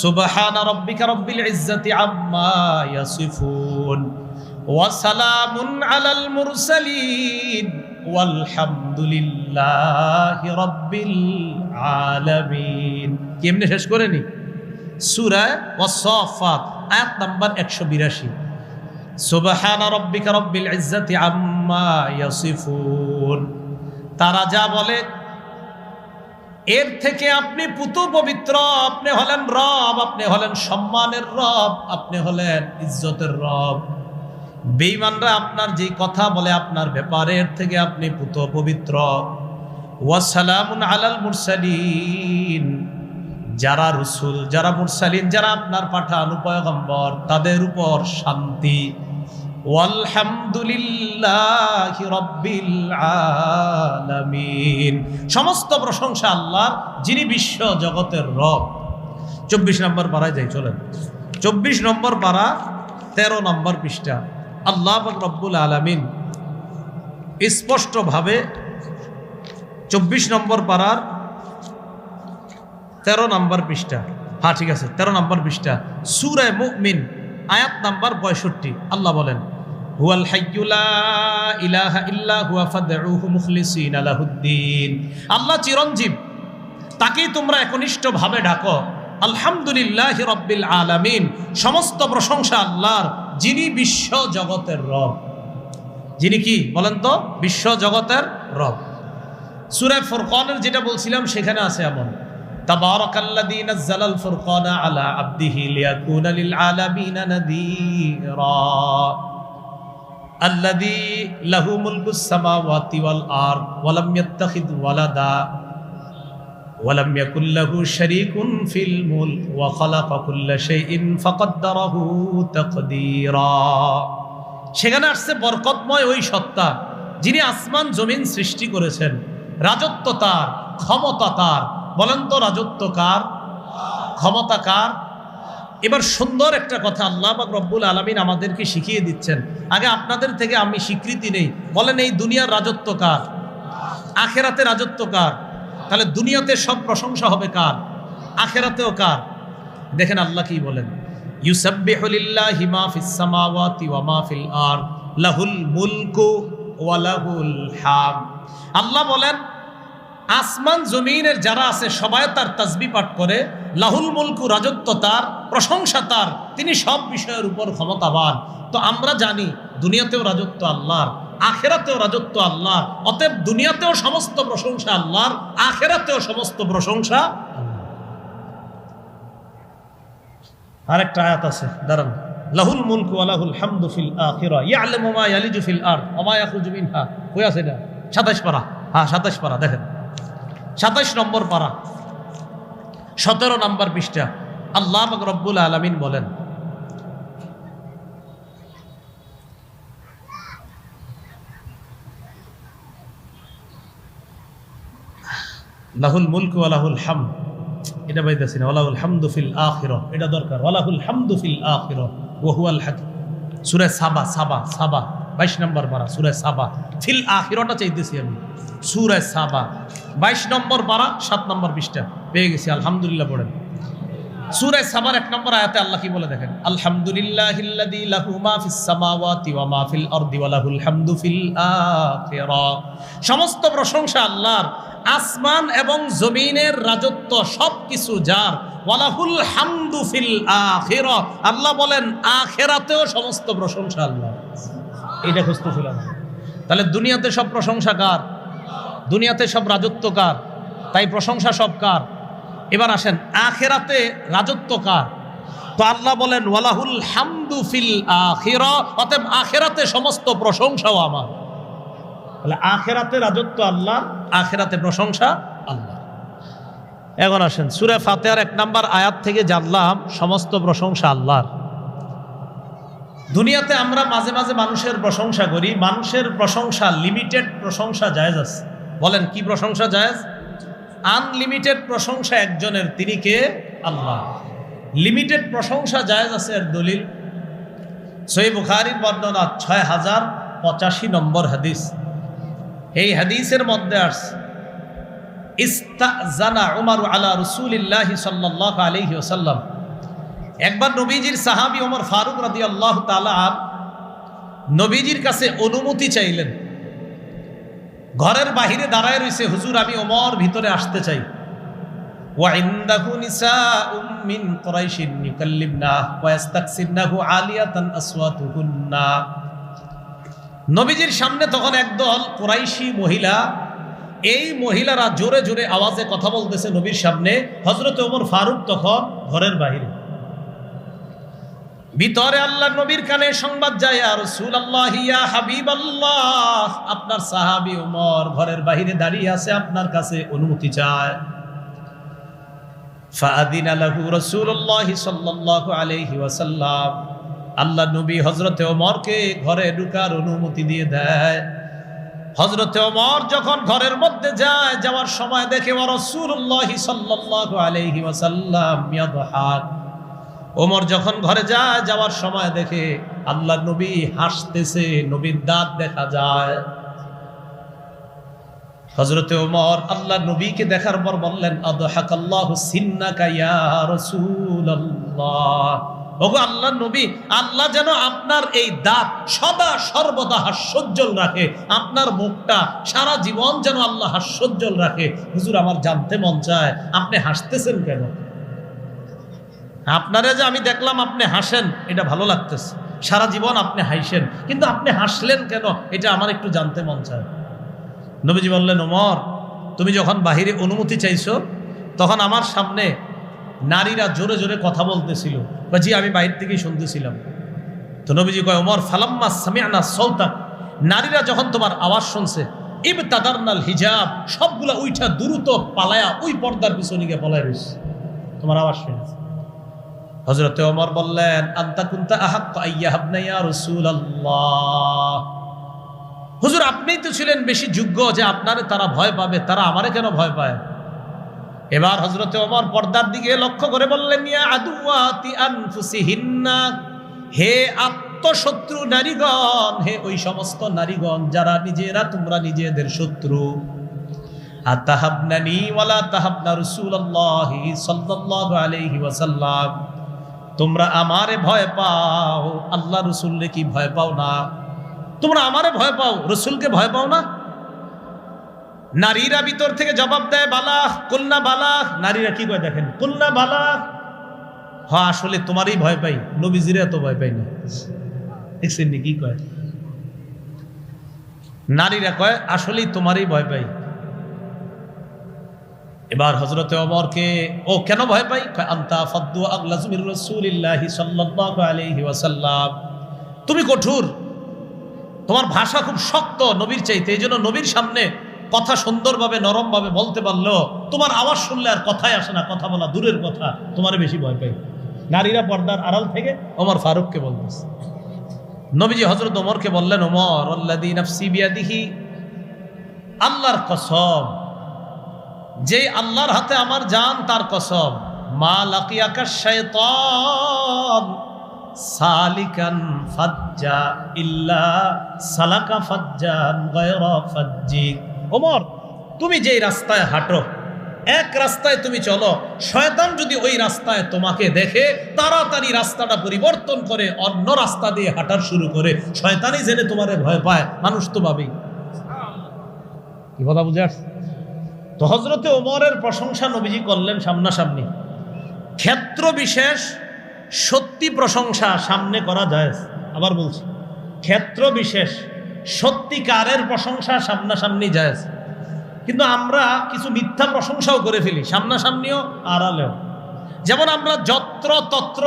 সুবহানা রাব্বিকা রাব্বিল ইজ্জাতি আম্মা ইয়াসিফুন ওয়া সালামুন আলাল মুরসালিন ওয়ালহামদুলিল্লাহি রাব্বিল আলামিন। কেমনে শেষ করেনি? সূরা ওয়াস-সাফাত আয়াত নাম্বার 182। সুবহানা রাব্বিকা রাব্বিল ইজ্জাতি আম্মা ইয়াসিফুন। তারা যা বলে এর থেকে আপনি পুত পবিত্র, আপনি হলেন রব, আপনি হলেন সম্মানের রব, আপনি হলেন ইজ্জতের রব। বেঈমানরা আপনার যে কথা বলে আপনার ব্যাপারে এর থেকে আপনি পুত পবিত্র। ওয়া সালামুন আলাল মুরসালিন, যারা রসুল, যারা মুরসালিন, যারা আপনার পাঠানো পয়গম্বর তাদের উপর শান্তি। ওয়ালহামদুলিল্লাহি রাব্বিল আলামিন, সমস্ত প্রশংসা আল্লাহর যিনি বিশ্ব জগতের রব। 24 নম্বর পারায় যাই, চলেন 24 নম্বর পারা 13 নম্বর পৃষ্ঠা। আল্লাহ পাক রব্বুল আলামিন স্পষ্টভাবে 24 নম্বর পারার 13 নম্বর পৃষ্ঠা, হ্যাঁ ঠিক আছে 13 নম্বর পৃষ্ঠা, সূরা মুমিন আয়াত নাম্বার 65। আল্লাহ বলেন হুয়াল হাইয়্যু লা ইলাহা ইল্লা হুয়া ফাদউহু মুখলিসিনা লাহুদ্দিন। আল্লাহ চিরঞ্জীব, তাকেই তোমরা একনিষ্ঠভাবে ডাকো। আলহামদুলিল্লাহি রাব্বিল আলামিন, সমস্ত প্রশংসা আল্লাহর যিনি বিশ্ব জগতের রব। যিনি কি বলেন তো? বিশ্ব জগতের রব। সূরা ফুরকানের যেটা বলছিলাম সেখানে আছে এমন তাবারাকাল্লাযী নাযালাল ফুরকানা আলা আবদিহি লিয়াকুনা লিল আলামিনা নাযীরা আল্লাযী লাহু মুলকুস সামাওয়াতি ওয়াল আরদ ওয়া লাম ইয়াত্তাখিয ওয়ালাদা ওয়া লাম ইয়াকুল লাহু শারীকুন ফিল মুলক ওয়া খালাকা কুল্লা শাইইন ফাকাদ্দারাহু তাকদীরা। সেখানে আসছে বরকতময় ওই সত্তা যিনি আসমান জমিন সৃষ্টি করেছেন, রাজত্ব তার, ক্ষমতা তার। বলেন তো রাজত্ব কার? ক্ষমতা কার? এবার সুন্দর একটা কথা আল্লাহ পাক রব্বুল আলামিন আমাদেরকে শিখিয়ে দিচ্ছেন। আগে আপনাদের থেকে আমি স্বীকৃতি নেই, বলেন এই দুনিয়ার রাজত্ব কার? আখেরাতে রাজত্ব কার? তাহলে দুনিয়াতে সব প্রশংসা হবে কার? আখেরাতেও কার? দেখেন আল্লাহ কি বলেন, ইউসাব্বিহু লিল্লাহি মা ফিস সামাওয়াতি ওয়া মা ফিল আরদ লাহুল মুলকু ওয়া লাহুল হামদ। আল্লাহ বলেন আসমান জমিনের যারা আছে সবাই তার তাসবিহ পাঠ করে। লাহুল মুলকু, রাজত্ব তার, প্রশংসা তার, তিনি সব বিষয়ের উপর ক্ষমতাবান। তো আমরা জানি দুনিয়াতেও রাজত্ব আল্লাহর, আখেরাতেও রাজত্ব আল্লাহর। অতএব দুনিয়াতেও সমস্ত প্রশংসা আল্লাহর, আখেরাতেও সমস্ত প্রশংসা আল্লাহর। আরেকটা আয়াত আছে, দাঁড়ান, লাহুল মুলকু ওয়া লাহুল হামদু ফিল আখিরা ইয়ালামু মা ইয়ালিজু ফিল আরদ ওয়া মা ইয়াখরুজু মিনহা। কই আছে এটা? 27 পারা, হ্যাঁ 27 পারা, দেখেন 27 নম্বর পারা 17 নম্বর পৃষ্ঠা। আল্লাহ পাক রব্বুল আলামিন বলেন লাহুল মুলকু ওয়া লাহুল হামদ, এটা পাইতেছি না, ওয়া লাহুল হামদু ফিল আখিরা, এটা দরকার, ওয়া লাহুল হামদু ফিল আখিরা ওয়া হুয়াল হাকিম। সূরা সাবা 22 নম্বর পারা, সূরা সাবা। ফিল আখিরাটা চাইতেছি আমি, সূরা সাবা 22 নম্বর পারা 7 নম্বর পৃষ্ঠা পেয়ে গেছি। আলহামদুলিল্লাহ পড়েন। সূরা সাবার 1 নম্বর আয়াতে আল্লাহ কি বলে দেখেন, আলহামদুলিল্লাহিল্লাযী লাহু মা ফিস সামাওয়াতি ওয়া মা ফিল আরদি ওয়া লাহুল হামদু ফিল আখিরা। সমস্ত প্রশংসা আল্লাহর, আসমান এবং জমিনের রাজত্ব সবকিছু যার। ওয়ালাহুল হামদু ফিল আখিরা, আল্লাহ বলেন আখিরাতেও সমস্ত প্রশংসা আল্লাহর। এটা খুঁজতেছিলাম। তাহলে দুনিয়াতে সব প্রশংসা কার? দুনিয়াতে সব রাজত্ব কার? তাই প্রশংসা সব কার? এবার আসেন আখেরাতে রাজত্ব কার? তো আল্লাহ বলেন ওয়ালাহুল হামদু ফিল আখিরা, অতএব আখেরাতে সমস্ত প্রশংসাও আমার। তাহলে আখেরাতে রাজত্ব আল্লাহ, আখেরাতে প্রশংসা আল্লাহ। এখন আসেন সূরা ফাতিহার 1 নম্বর আয়াত থেকে জানলাম সমস্ত প্রশংসা আল্লাহর। দুনিয়াতে আমরা মাঝে মাঝে মানুষের প্রশংসা করি, মানুষের প্রশংসা লিমিটেড প্রশংসা জায়েজ আছে। বলেন কি প্রশংসা জায়েজ? আনলিমিটেড প্রশংসা একজনের, তিনি কে? আল্লাহ। লিমিটেড প্রশংসা জায়েজ আছে এর দলিল সহিহ বুখারীর বর্ণনা 6085 নম্বর হাদিস। এই হাদিসের মধ্যে আসছে ইস্তাজানা উমর আলা রাসূলিল্লাহি সাল্লাল্লাহু আলাইহি ওয়াসাল্লাম। একবার নবীজির সাহাবী ওমর ফারুক রাদিয়াল্লাহু তাআলা নবীজির কাছে অনুমতি চাইলেন। ঘরের বাহিরে দাঁড়ায় রইছে, হুজুর আমি ওমর ভিতরে আসতে চাই। ওয়া ইনদাহু নিসাউম মিন কুরাইশিন ইউকাল্লিমনা ওয়া ইস্তাকসিরনাহু আলিয়াতান আসওয়াতুহুন্না। নবীজির সামনে তখন একদল কুরাইশি মহিলা, এই মহিলারা জোরে জোরে আওয়াজে কথা বলতেছে নবীর সামনে। হযরত ওমর ফারুক তখন ঘরের বাহিরে। ভিতরে আল্লাহর নবীর কানে সংবাদ যায়, ইয়া রাসূলুল্লাহ ইয়া হাবিবাল্লাহ, আপনার সাহাবী ওমর ঘরের বাহিরে দাঁড়িয়ে আছে, আপনার কাছে অনুমতি চায়। ফাআদিনা লাহু রাসূলুল্লাহ সাল্লাল্লাহু আলাইহি ওয়াসাল্লাম। আল্লাহর নবী হযরতে ওমরকে ঘরে ঢোকার অনুমতি দিয়ে দেয়। হযরতে ওমর যখন ঘরের মধ্যে যায়, যাওয়ার সময় দেখে ওয়া রাসূলুল্লাহ সাল্লাল্লাহু আলাইহি ওয়াসাল্লাম ইয়াদহাক। ওমর যখন ঘরে যায়, যাওয়ার সময় দেখে আল্লাহর নবী হাসতেছে, নবীর দাঁত দেখা যায়। হযরতে ওমর আল্লাহর নবীকে দেখার পর বললেন, আদহাকাল্লাহু সিন্নাকা ইয়া রাসূলুল্লাহ। ওগো আল্লাহর নবী, আল্লাহ যেন আপনার এই দাঁত সদা সর্বদা হাস্যোজ্জ্বল রাখে, আপনার মুখটা সারা জীবন যেন আল্লাহ হাস্যোজ্জ্বল রাখে। হুজুর আমার জানতে মন চায় আপনি হাসতেছেন কেন? আপনারা যে আমি দেখলাম আপনি হাসেন, এটা ভালো লাগতেছে, সারা জীবন আপনি হাসেন, কিন্তু আপনি হাসলেন কেন এটা আমার একটু জানতে মন চায়। নবীজি বললেন, ওমর তুমি যখন বাহিরে অনুমতি চাইছো তখন আমার সামনে নারীরা জোরে জোরে কথা বলতেছিল, বা জি আমি বাইরে থেকেই শুনতেছিলাম। তো নবীজি কয়, ওমর ফালাম্মা সামি'না সাওতাক, নারীরা যখন তোমার আওয়াজ শুনছে, ইবতাদারনাল হিজাব, সবগুলা উইঠা দ্রুত পালায়া ওই পর্দার পিছনে গিয়ে পলায় রইছে, তোমার আওয়াজ শুনেছে। হযরতে ওমর বললেন, আনতা কুনতা আহাক্কা আইয়াহাবনা ইয়া রাসূলুল্লাহ। হুজুর আপনিই তো ছিলেন বেশি যোগ্য যে আপনারে তারা ভয় পাবে, তারা আমারে কেন ভয় পায়? এবার হযরতে ওমর পর্দার দিকে লক্ষ্য করে বললেন, ইয়া আদুওয়াতি আনফুসিহিন্না, হে আত্মশত্রু নারীগণ, হে ওই সমস্ত নারীগণ যারা নিজেরা তোমরা নিজেদের শত্রু। আতাহাবনানি ওয়ালা তাহাবনা রাসূলুল্লাহি সাল্লাল্লাহু আলাইহি ওয়াসাল্লাম, তোমরা আমারে ভয় পাও, আল্লাহ রাসূলকে কি ভয় পাও না? তোমরা আমারে ভয় পাও, রাসূলকে ভয় পাও না? নারীরা ভিতর থেকে জবাব দেয়, বালাহ কুলনা বালাহ। নারীরা কি কয় দেখেন, কুলনা বালাহ, হ্যাঁ আসলে তোমারই ভয় পাই, নবীজিরে এত ভয় পাই না। দেখছেন কি কয়? নারীরা কয় আসলেই তোমারই ভয় পাই। এবার হযরতে ওমরকে ও কেন ভয় পাই? আনতা ফাদ্দু আগলাজু মির রাসূলিল্লাহি সাল্লাল্লাহু আলাইহি ওয়াসাল্লাম, তুমি কঠোর, তোমার ভাষা খুব শক্ত নবীর চাইতে, এই জন্য নবীর সামনে কথা সুন্দরভাবে নরমভাবে বলতে পারলো, তোমার আওয়াজ শুনলে আর কথাই আসে না, কথা বলা দূরের কথা, তোমারে বেশি ভয় পাই। নারীরা পর্দার আড়াল থেকে ওমর ফারুককে বলতেছে। নবীজি হযরত ওমরকে বললেন, ওমর আল্লাযী নাফসি বিয়াদিহি, আল্লাহর কসম, যে আল্লাহর হাতে আমার জান তার কসম, মা লাকিয়াকা শাইতান সালিকান ফাজ্জা ইল্লা সালাকা ফাজ্জান গায়রা ফাজ্জিক। ওমর তুমি যেই রাস্তায় হাঁটো, এক রাস্তায় তুমি চলো, শয়তান যদি ওই রাস্তায় তোমাকে দেখে তাড়াতাড়ি রাস্তাটা পরিবর্তন করে অন্য রাস্তা দিয়ে হাঁটার শুরু করে, শয়তানই জেনে তোমারে ভয় পায়, মানুষ তো ভাবেই। কি কথা বুঝে আসছে? তো হযরতে ওমরের প্রশংসা নবীজি করলেন সামনাসামনি। ক্ষেত্র বিশেষ সত্যি প্রশংসা সামনে করা যায়, আবার বলছি ক্ষেত্র বিশেষ সত্যিকারের প্রশংসা সামনাসামনি যায়, কিন্তু আমরা কিছু মিথ্যা প্রশংসাও করে ফেলি সামনাসামনিও আড়ালেও। যেমন আমরা যত্র তত্র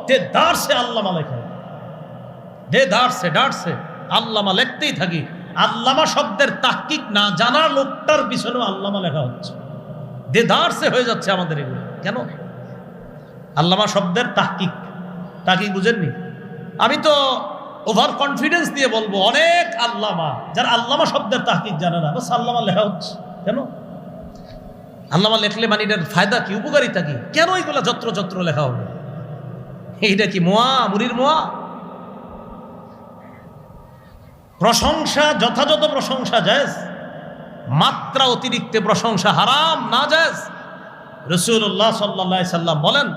দে দাঁড়ছে আল্লামা লেখা, দে দাঁড়ছে ডাঁড়ছে আল্লামা লিখতেই থাকি। আল্লামা শব্দের তাহকিক না জানার লোকটার পিছনেও আল্লামা লেখা হচ্ছে, দে দাঁড়ছে হয়ে যাচ্ছে আমাদের এগুলো। কেন? আল্লামা শব্দের তাহকিক বুঝেননি? আমি তো ওভার কনফিডেন্স দিয়ে বলবো অনেক আল্লামা, যারা আল্লামা শব্দের তাহকিক জানে না, বাস আল্লামা লেখা হচ্ছে। কেন আল্লামা লেখলে মানে এটার ফায়দা কি, উপকারিতা কি? কেন এগুলা যত্র যত্র লেখা হবে? এইটা কি মোয়া, মুড়ির মোয়া? প্রশংসা, যথাযথ প্রশংসা জায়েজ, মাত্রা অতিরিক্ত প্রশংসা হারাম, না জায়েজ। রাসূলুল্লাহ সাল্লাল্লাহু আলাইহি সাল্লাম বলেন,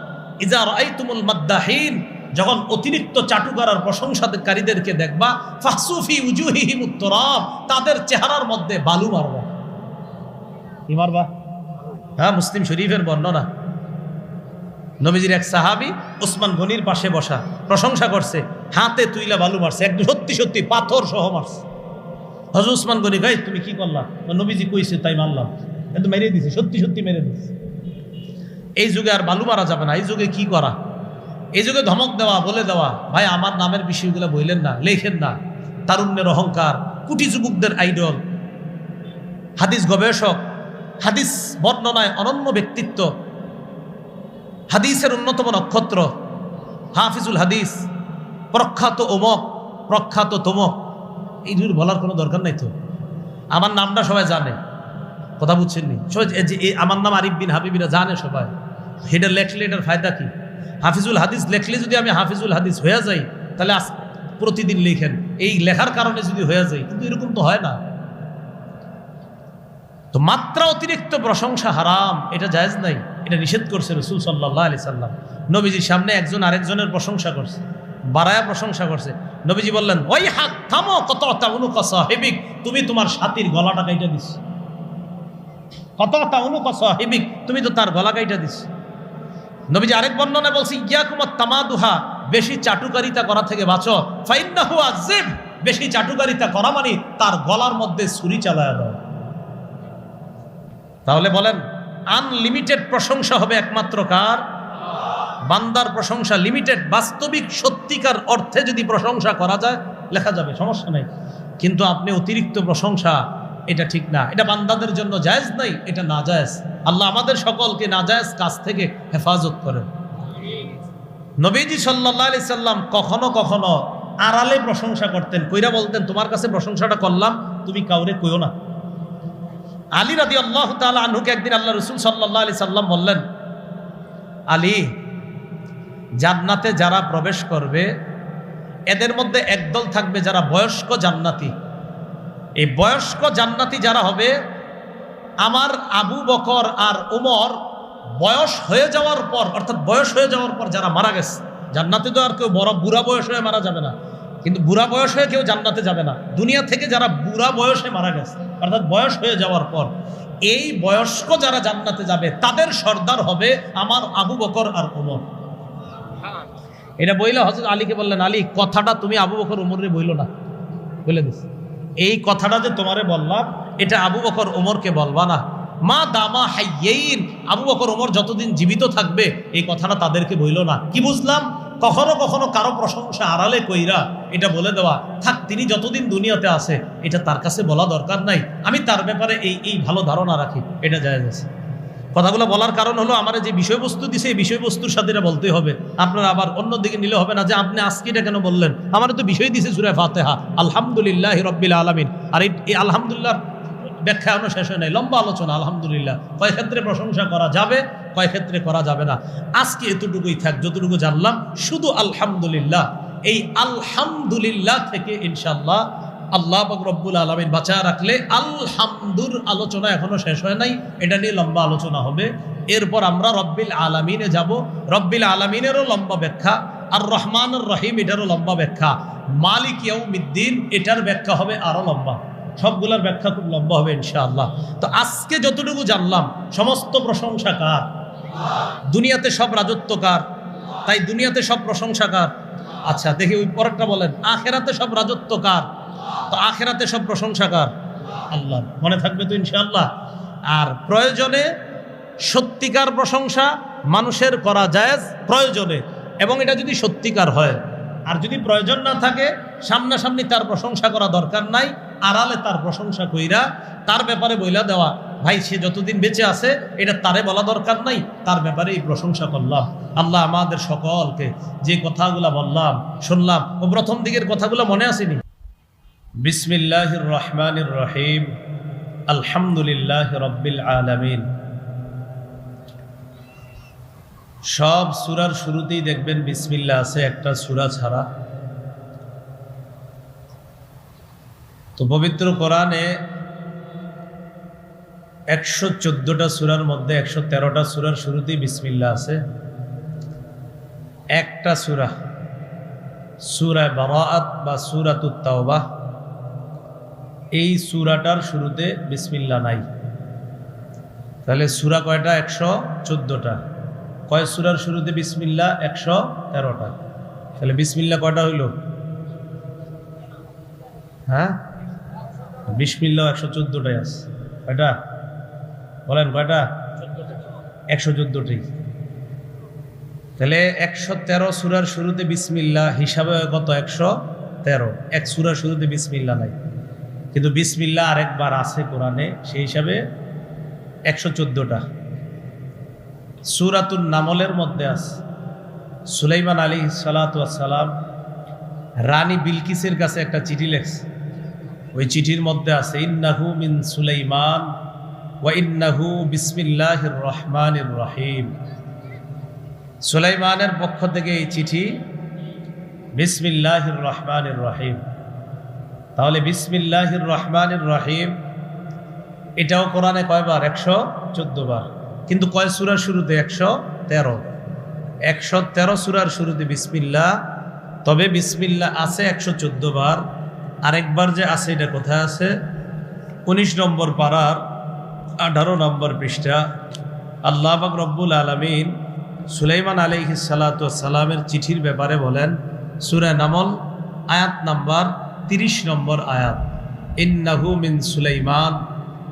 ইজা রাআইতুমুল মাদ্দাহিন, যখন অতিরিক্ত চাটুকার প্রশংসাকারীদেরকে দেখবা, ফাহসু ফি উজুহিহিমুত তুরাব, তাদের চেহারার মধ্যে বালু মারবা। কি মারবা? হ্যাঁ, মুসলিম শরীফের বর্ণনা। নবীজির এক সাহাবী ওসমান গনির পাশে বসা, প্রশংসা করছে, হাতে তুইলা বালু মারছে, একদম সত্যি সত্যি পাথর সহ মারছে। হযরত ওসমান গনি গাই, তুমি কি করলা? নবীজি কইছে তাই মারলাম। কিন্তু মেরে দিছে, সত্যি সত্যি মেরে দিছে। এই যুগে আর বালু মারা যাবে না। এই যুগে কি করা? এই যুগে ধমক দেওয়া, বলে দেওয়া, ভাই আমার নামের বিষয়গুলো বললেন না, লেখেন না। তারুণ্যের অহংকার, কুটি যুবকদের আইডল, হাদিস গবেষক, হাদিস বর্ণনায় অনন্য ব্যক্তিত্ব, হাদিসের অন্যতম নক্ষত্র, হাফিজুল হাদিস, প্রখ্যাত অমক, প্রখ্যাত তমক, এইগুলো বলার কোনো দরকার নাই তো। আমার নামটা সবাই জানে, কথা বুঝছেননি? সবাই আমার নাম আরিফ বিন হাবিবিরা জানে সবাই। এটা লেখলে এটার ফায়দা কি? হাফিজুল হাদিস লেখলে যদি আমি হাফিজুল হাদিস হয়ে যাই, তাহলে প্রতিদিন লেখেন, এই লেখার কারণে যদি হয়ে যায়, কিন্তু এরকম তো হয় না। তো মাত্রা অতিরিক্ত প্রশংসা হারাম, এটা জায়েজ নাই, এটা নিষেধ করছে রাসূল সাল্লাল্লাহু আলাইহি সাল্লাম। নবীজির সামনে একজন আরেকজনের প্রশংসা করছে, বাড়ায়া প্রশংসা করছে। নবীজি বললেন, ওই হাত থামো, কতটা উনুকা সাহিবিক, তুমি তোমার সাথীর গলাটা কাইটা দিস। কতটা উনুকা সাহিবিক, তুমি তো তার গলা কাইটা দিস। নবীজি আরেক বর্ণনায় বলছে, ইয়াকুমাত তামাদুহা, বেশি চাটুকারিতা করা থেকে বাঁচো। ফাইন্নাহু আযিব, বেশি চাটুকারিতা করা মানে তার গলার মধ্যে ছুরি চালায়া দাও। তাহলে বলেন, আনলিমিটেড প্রশংসা হবে একমাত্র কার? বান্দার প্রশংসা লিমিটেড। বাস্তবিক সত্যিকার অর্থে যদি প্রশংসা করা যায়, লেখা যাবে, সমস্যা নাই। কিন্তু আপনি অতিরিক্ত প্রশংসা, এটা ঠিক না, এটা বান্দাদের জন্য জায়েজ নাই, এটা নাজায়েজ। আল্লাহ আমাদের সকলকে নাজায়েজ কাজ থেকে হেফাজত করেন। নবীজি সাল্লাল্লাহু আলাইহি সাল্লাম কখনো কখনো আড়ালে প্রশংসা করতেন, কইরা বলতেন, তোমার কাছে প্রশংসাটা করলাম, তুমি কাউরে কইও না। আলী রাদিয়াল্লাহু তাআলা আনহুকে একদিন আল্লাহ রাসূল সাল্লাল্লাহু আলাইহি সাল্লাম বললেন, আলী, জান্নাতে যারা প্রবেশ করবে এদের মধ্যে একদল থাকবে যারা বয়স্ক জান্নাতি। এই বয়স্ক জান্নাতি যারা হবে, আমার আবু বকর আর ওমর বয়স হয়ে যাওয়ার পর, অর্থাৎ বয়স হয়ে যাওয়ার পর যারা মারা গেছে, জান্নাতে তো আর কেউ বড় বুড়া বয়স হয়ে মারা যাবে না, কিন্তু বুড়া বয়স হয়ে কেউ জান্নাতে যাবে না। দুনিয়া থেকে যারা বুড়া বয়সে মারা গেছে, অর্থাৎ বয়স হয়ে যাওয়ার পর, এই বয়স্ক যারা জান্নাতে যাবে তাদের সর্দার হবে আমার আবু বকর আর ওমর। এটা বইলে হযরত আলীকে বললেন, আলী, কথাটা তুমি আবু বকর ওমরে বইল না, বলে দিস। এই কথাটা যে তোমারে বললাম, এটা আবু বকর ওমরকে বলবা না। মা দামা হাইয়্যিন, আবু বকর ওমর যতদিন জীবিত থাকবে এই কথাটা তাদেরকে বইল না। কি বুঝলাম? কখনো কখনো কারো প্রশংসা আড়ালে কইরা এটা বলে দেওয়া, থাক, তিনি যতদিন দুনিয়াতে আছে এটা তার কাছে বলা দরকার নাই, আমি তার ব্যাপারে এই ভালো ধারণা রাখি, এটা জায়েজ আছে। কথাগুলো বলার কারণ হলো, আমার যে বিষয়বস্তু দিছে এই বিষয়বস্তুর সাথে এটা বলতে হবে। আপনারা আবার অন্যদিকে নিলে হবে না যে আপনি আজকে এটা কেন বললেন, আমার তো বিষয় দিছে সূরা ফাতিহা, আলহামদুলিল্লাহি রাব্বিল আলামিন। আর এই আলহামদুলিল্লাহ ব্যাখ্যা এখনো শেষ হয় নাই, লম্বা আলোচনা। আলহামদুলিল্লাহ কয় ক্ষেত্রে প্রশংসা করা যাবে, কয় ক্ষেত্রে করা যাবে না। আজকে এতটুকুই থাক, যতটুকু জানলাম শুধু আলহামদুলিল্লাহ। এই আলহামদুলিল্লাহ থেকে ইনশাআল্লাহ আল্লাহ পাক রব্বুল আলামিন বাঁচায় রাখলে আলহামদুর আলোচনা এখনো শেষ হয় নাই, এটা নিয়ে লম্বা আলোচনা হবে। এরপর আমরা রব্বিল আলামিনে যাব। রব্বিল আলামিনেরও লম্বা ব্যাখ্যা, আর রহমানুর রহিম এটারও লম্বা ব্যাখ্যা, মালিক ইয়াউমিদ্দিন এটার ব্যাখ্যা হবে আরো লম্বা। সবগুলোর ব্যাখ্যা খুব লম্বা হবে ইনশাআল্লাহ। তো আজকে যতটুকু জানলাম, সমস্ত প্রশংসা কার? দুনিয়াতে সব রাজত্ব কার? তাই দুনিয়াতে সব প্রশংসা কার? আচ্ছা, দেখি ওই পরেরটা বলেন, আখেরাতে সব রাজত্ব কার? তো আখেরাতে সব প্রশংসা কার? আল্লাহ। মনে থাকবে তো ইনশাআল্লাহ। আর প্রয়োজনে সত্যিকার প্রশংসা মানুষের করা জায়েজ প্রয়োজনে, এবং এটা যদি সত্যিকার হয়। আর যদি প্রয়োজন না থাকে, সামনাসামনি তার প্রশংসা করা দরকার নাই, আড়ালে তার প্রশংসা কইরা তার ব্যাপারে বইলা দেওয়া, ভাই সে যতদিন বেঁচে আছে এটা তারে বলা দরকার নাই, তার ব্যাপারে এই প্রশংসা করলাম। আল্লাহ আমাদের সকলকে যে কথাগুলা বললাম শুনলাম ও প্রথম দিকের কথাগুলো মনে আসেনি। বিসমিল্লাহির রহমানির রহিম, আলহামদুলিল্লাহি রাব্বিল আলামিন। সব সূরার শুরুতেই দেখবেন বিসমিল্লাহ আছে, একটা সূরা ছাড়া। তো পবিত্র কোরআনে 114টা সূরার মধ্যে 113টা সূরার শুরুতেই বিসমিল্লাহ আছে। একটা সূরা, সূরা বারাআত বা সূরাতুত তাওবাহ, এই সূরাটার শুরুতে বিসমিল্লাহ নাই। তাহলে সূরা কয়টা? 114টা। কয় সূরার শুরুতে বিসমিল্লাহ? 113টা। তাহলে বিসমিল্লাহ কয়টা হইল? হ্যাঁ, বিসমিল্লাহ 114টাই আছে। কয়টা বলেন? কয়টা? 114টাই। তাহলে 113 সূরার শুরুতে বিসমিল্লাহ হিসাবে কত? 113। এক সূরার শুরুতে বিসমিল্লাহ নাই, কিন্তু বিসমিল্লাহ আরেকবার আছে কোরআনে, সেই হিসাবে 114টা। সূরাতুন নামলের মধ্যে আছে। সুলাইমান আলাইহিস সালাতু ওয়াস সালাম রানী বিলকিসের কাছে একটা চিঠি লেখছে। ওই চিঠির মধ্যে আছে ইন্নাহু মিন সুলাইমান ওয়া ইন্নাহু বিসমিল্লাহির রহমানির রহিম। সুলাইমানের পক্ষ থেকে এই চিঠি, বিসমিল্লাহির রহমানির রহিম। তাহলে বিসমিল্লাহির রহমানির রহিম এটাও কোরআনে কয়বার? 114 বার। কিন্তু কয় সূরার শুরুতে? 113। 113 সূরার শুরুতে বিসমিল্লাহ, তবে বিসমিল্লাহ আছে 114 বার। আরেকবার যে আছে এটা কোথায় আছে? 19 নম্বর পারার 18 নম্বর পৃষ্ঠা। আল্লাহ পাক রব্বুল আলামিন সুলাইমান আলাইহিস সালাতু ওয়াস সালামের চিঠির ব্যাপারে বলেন, সূরা নামল আয়াত নাম্বার 30 নম্বর আয়াত, ইন্নাহু মিন সুলাইমান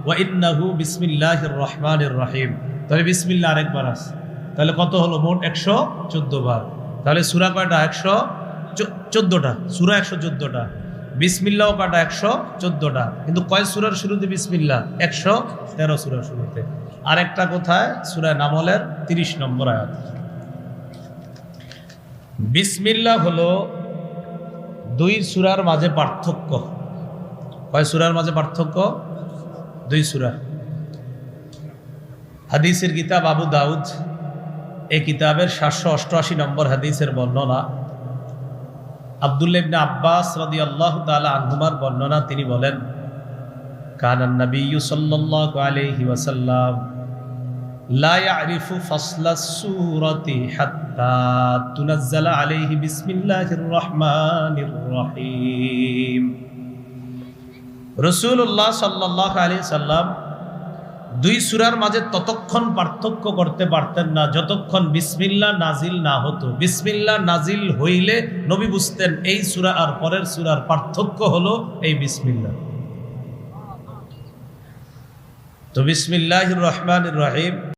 ওয়া ইন্নাহু বিসমিল্লাহির রহমানির রহিম। তাহলে বিসমিল্লাহ আরেকবার আছে। তাহলে কত হলো? মোট 114 বার। তাহলে সূরা কয়টা? 114টা। সূরা 114টা। বিসমিল্লাহও কয়টা? 114টা। কিন্তু কয় সূরার শুরুতে বিসমিল্লাহ? 113 সূরার শুরুতে। আরেকটা কোথায়? সূরা নামলের 30 নম্বর আয়াত। বিসমিল্লাহ হলো 2 সূরার মাঝে পার্থক্য। কয় সূরার মাঝে পার্থক্য? 2 সূরা। হাদিসের কিতাব আবু দাউদ, এই কিতাবের 788 নম্বর হাদিসের বর্ণনা। আব্দুল্লাহ ইবনে আব্বাস রাদিয়াল্লাহু তাআলা আনহুমার বর্ণনা, তিনি বলেন, কানান নাবিয়্যু সাল্লাল্লাহু আলাইহি ওয়াসাল্লাম লা ইয়ারিফু ফাসলাস সূরাতি হাত্তা তুনাজ্জালা আলাইহি বিসমিল্লাহির রহমানির রহিম। রাসূলুল্লাহ সাল্লাল্লাহু আলাইহি সাল্লাম 2 সূরার মাঝে ততক্ষণ পার্থক্য করতে পারতেন না যতক্ষণ বিসমিল্লাহ নাজিল না হতো। বিসমিল্লাহ নাজিল হইলে নবী বুঝতেন এই সূরা আর পরের সূরার পার্থক্য হলো এই বিসমিল্লাহ। তো বিসমিল্লাহির রহমানির রহিম